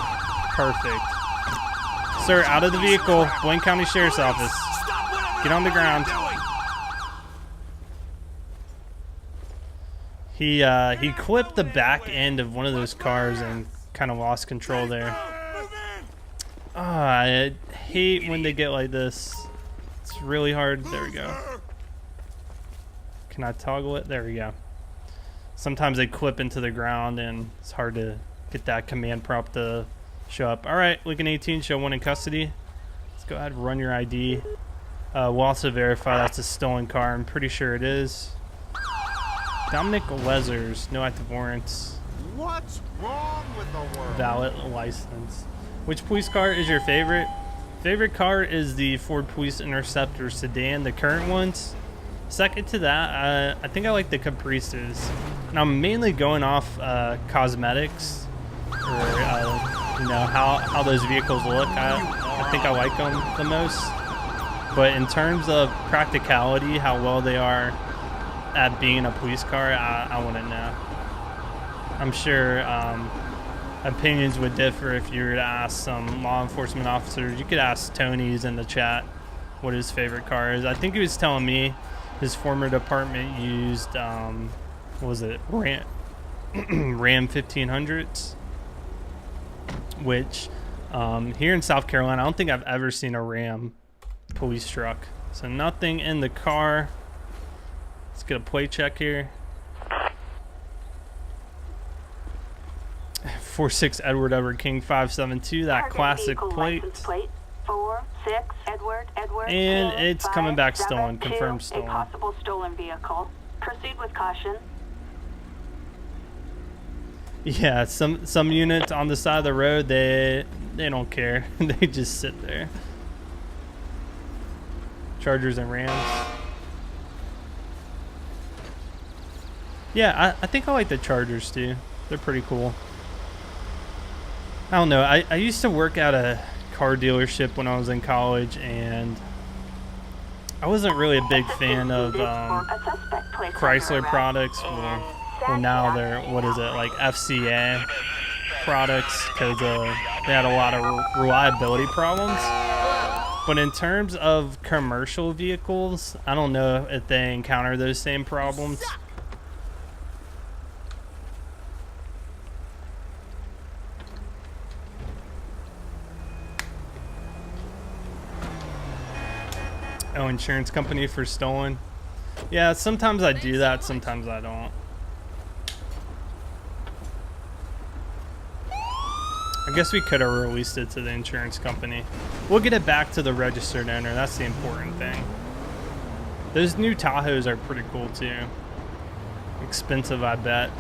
Perfect. Sir, out of the vehicle. Blaine County Sheriff's Office. Get on the ground. He clipped the back end of one of those cars and kind of lost control there. I hate when they get like this. It's really hard. There we go. Can I toggle it? There we go. Sometimes they clip into the ground and it's hard to get that command prompt to show up. All right, Lincoln 18, show one in custody. Let's go ahead and run your ID. We'll also verify that's a stolen car. I'm pretty sure it is. Dominic Lezers, no active warrants. What's wrong with the world? Valid license. Which police car is your favorite? Favorite car is the Ford Police Interceptor sedan, the current ones. Second to that, I think I like the Caprices. And I'm mainly going off cosmetics, or you know, how those vehicles look. I think I like them the most. But in terms of practicality, how well they are at being a police car, I wouldn't know. I'm sure opinions would differ if you were to ask some law enforcement officers. You could ask Tony's in the chat what his favorite car is. I think he was telling me his former department used, what was it, Ram 1500s, which here in South Carolina, I don't think I've ever seen a Ram police truck. So nothing in the car. Let's get a plate check here. 46 Edward King 572, that classic plate. 46 Edward and King it's coming back stolen, 572, confirmed stolen. A possible stolen vehicle. Proceed with caution. Yeah, some units on the side of the road, they don't care. They just sit there. Chargers and Rams. Yeah, I think I like the Chargers too. They're pretty cool. I don't know. I used to work at a car dealership when I was in college, and I wasn't really a big fan of Chrysler products. Well, well, now they're, what is it, like FCA products, because they had a lot of reliability problems. But in terms of commercial vehicles, I don't know if they encounter those same problems. Oh, insurance company for stolen. Yeah, sometimes I do that, sometimes I don't. I guess we could have released it to the insurance company. We'll get it back to the registered owner. That's the important thing. Those new Tahoes are pretty cool too. Expensive, I bet.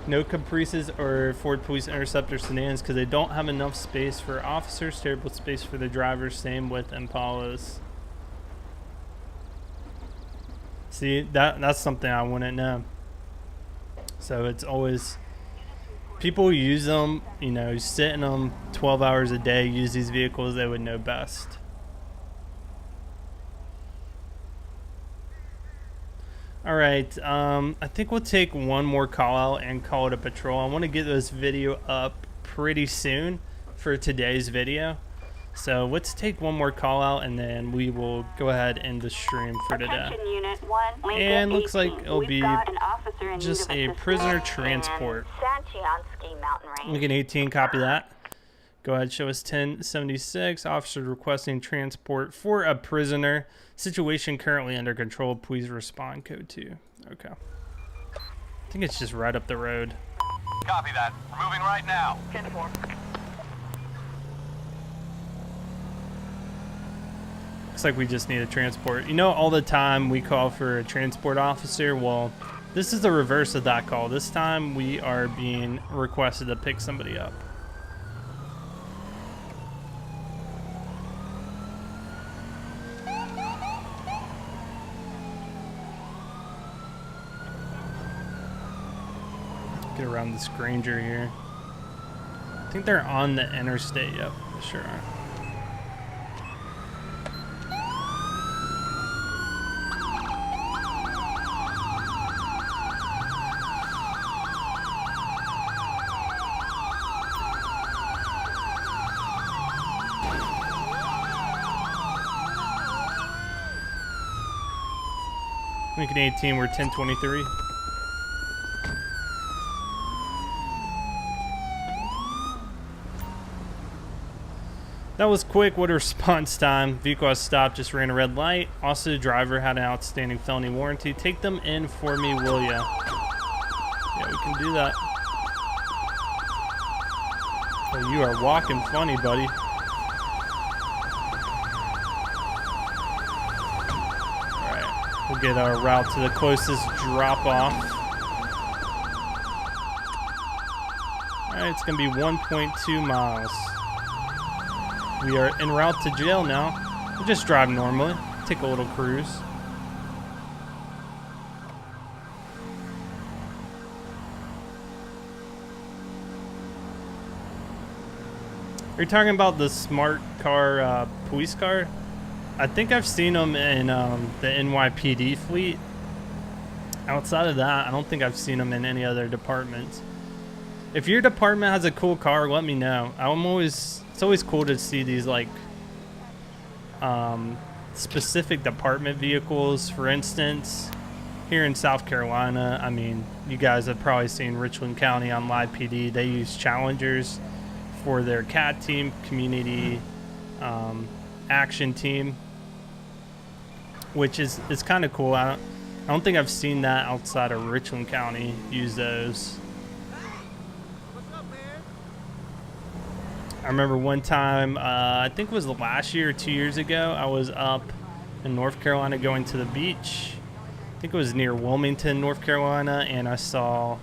No Caprices or Ford Police Interceptor sedans because they don't have enough space for officers, terrible space for the drivers, same with Impalas. See, that's something I wouldn't know. So it's always, people use them, you know, sit in them 12 hours a day, use these vehicles, they would know best. All right, I think we'll take one more call out and call it a patrol. I want to get this video up pretty soon for today's video. So let's take one more call out and then we will go ahead and end the stream for today. Attention Unit 1, Lincoln And looks 18. like it'll We've be got an officer in just need of a assistance prisoner in transport. Sanchiansky Mountain Range. Lincoln 18, copy that. Go ahead, show us 1076. Officer requesting transport for a prisoner. Situation currently under control. Please respond. Code 2. Okay. I think it's just right up the road. Copy that. We're moving right now. 10-4. Looks like we just need a transport. You know, all the time we call for a transport officer. Well, this is the reverse of that call. This time we are being requested to pick somebody up. Get around this Granger here. I think they're on the interstate. Yep, they sure are. Lincoln 18, we're 1023. That was quick. What a response time. Vehicle has stopped, just ran a red light. Also, the driver had an outstanding felony warranty. Take them in for me, will ya? Yeah, we can do that. Oh, you are walking funny, buddy. Alright, we'll get our route to the closest drop-off. Alright, it's going to be 1.2 miles. We are en route to jail now. We'll just drive normally. Take a little cruise. Are you talking about the smart car, police car? I think I've seen them in the NYPD fleet. Outside of that, I don't think I've seen them in any other departments. If your department has a cool car, let me know. It's always cool to see these like specific department vehicles. For instance, here in South Carolina, I mean, you guys have probably seen Richland County on Live PD. They use Challengers for their CAT team, community action team, which is kind of cool. I don't think I've seen that outside of Richland County use those. I remember one time, I think it was last year or 2 years ago, I was up in North Carolina going to the beach. I think it was near Wilmington, North Carolina, and I saw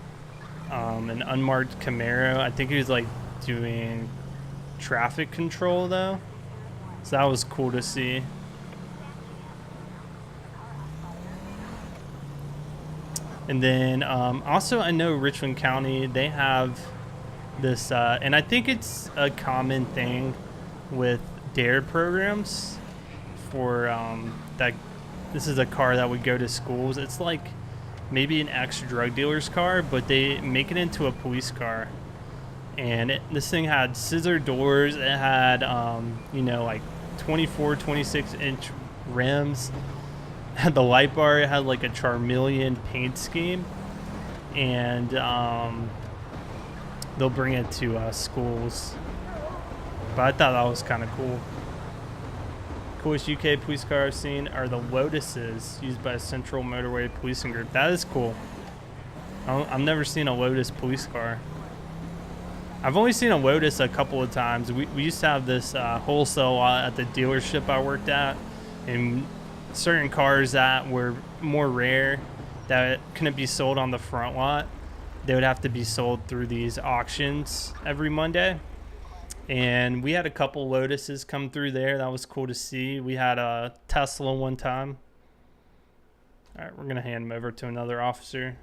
an unmarked Camaro. I think he was like doing traffic control though. So that was cool to see. And then also I know Richland County, they have this, and I think it's a common thing with DARE programs, for that. This is a car that would go to schools. It's like maybe an ex-drug dealer's car, but they make it into a police car. And this thing had scissor doors. It had, you know, like 24, 26-inch rims. It had the light bar. It had like a Charmeleon paint scheme. And they'll bring it to schools. But I thought that was kind of cool. Coolest UK police car I've seen are the Lotuses used by Central Motorway Policing Group. That is cool. I've never seen a Lotus police car. I've only seen a Lotus a couple of times. We used to have this wholesale lot at the dealership I worked at, and certain cars that were more rare that couldn't be sold on the front lot, they would have to be sold through these auctions every Monday. And we had a couple Lotuses come through there. That was cool to see. We had a Tesla one time. All right, we're going to hand him over to another officer.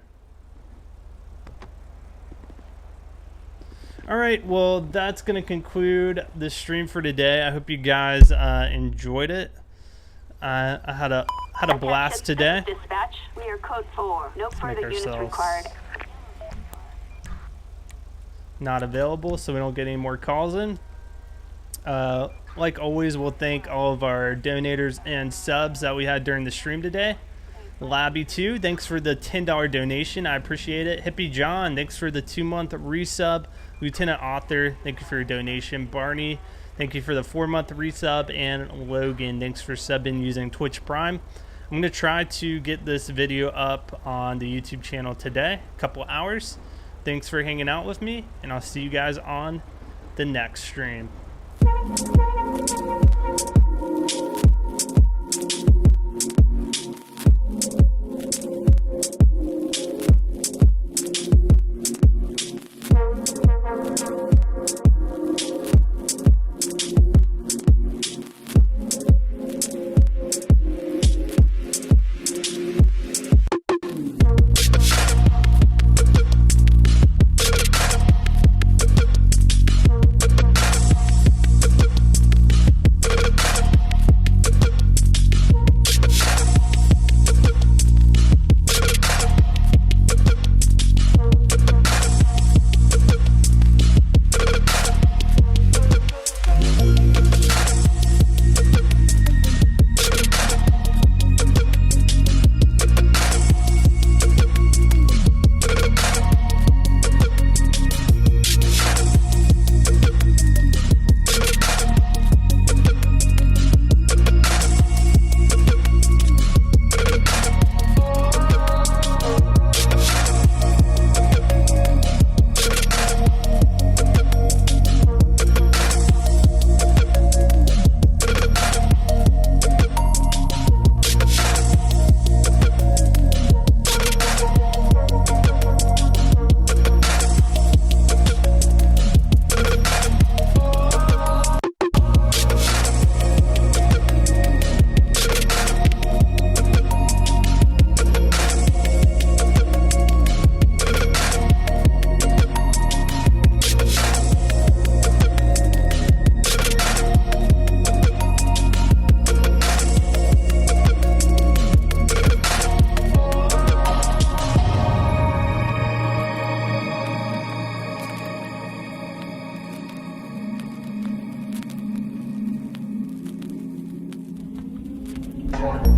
All right, well, that's going to conclude the stream for today. I hope you guys enjoyed it. I had a blast today. Dispatch, we are code 4. No further units required. Not available, so we don't get any more calls in. Like always, we'll thank all of our donators and subs that we had during the stream today. Labby2, thanks for the $10 donation. I appreciate it. Hippie John, thanks for the 2-month resub. Lieutenant Author, thank you for your donation. Barney, thank you for the 4-month resub. And Logan, thanks for subbing using Twitch Prime. I'm going to try to get this video up on the YouTube channel today, a couple hours. Thanks for hanging out with me, and I'll see you guys on the next stream. One.